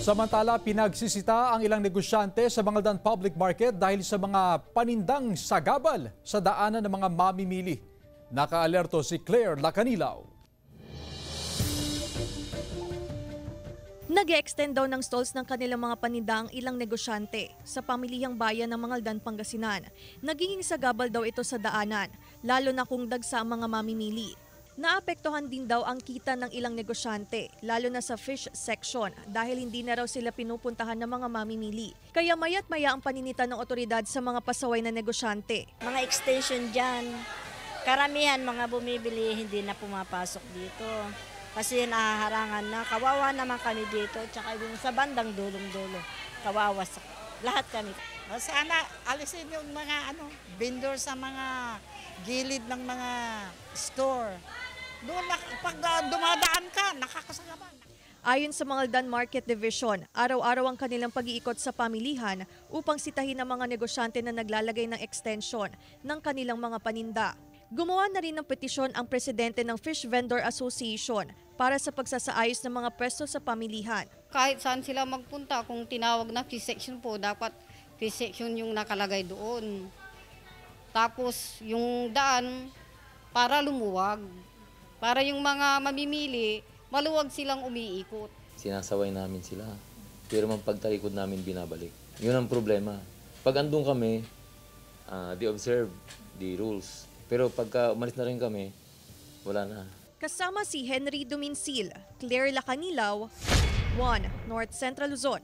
Samantala, pinagsisita ang ilang negosyante sa Bangaldan Public Market dahil sa mga panindang sagabal sa daanan ng mga mamimili. Nakaalerto si Claire Lacanilaw. Nag-e-extend daw ng stalls ng kanilang mga paninda ang ilang negosyante sa pamilihang bayan ng Bangaldan, Pangasinan. Nagiging sagabal daw ito sa daanan, lalo na kung dagsa ang mga mamimili. Naapektuhan din daw ang kita ng ilang negosyante, lalo na sa fish section dahil hindi na raw sila pinupuntahan ng mga mamimili. Kaya maya't maya ang paninita ng otoridad sa mga pasaway na negosyante. Mga extension dyan, karamihan mga bumibili hindi na pumapasok dito. Kasi nahaharangan na, kawawa naman kami dito, tsaka yung sa bandang dulong-dulo, kawawa sa lahat kami. Sana alisin yung mga vendor sa mga gilid ng mga store. Doon, pag dumadaan ka, nakakasagaban. Ayon sa Bangaldan Market Division, araw-araw ang kanilang pag-iikot sa pamilihan upang sitahin ang mga negosyante na naglalagay ng extension ng kanilang mga paninda. Gumawa na rin ng petisyon ang presidente ng Fish Vendor Association para sa pagsasaayos ng mga pwesto sa pamilihan. Kahit saan sila magpunta, kung tinawag na fish section po, dapat fish section yung nakalagay doon. Tapos yung daan para lumuwag, para yung mga mamimili, maluwag silang umiikot. Sinasaway namin sila, pero mang pagtalikod namin binabalik. Yun ang problema. Pag andun kami, they observe the rules. Pero pagka umalis na rin kami, wala na. Kasama si Henry Duminsil, Claire Lacanilaw, 1 North Central Luzon.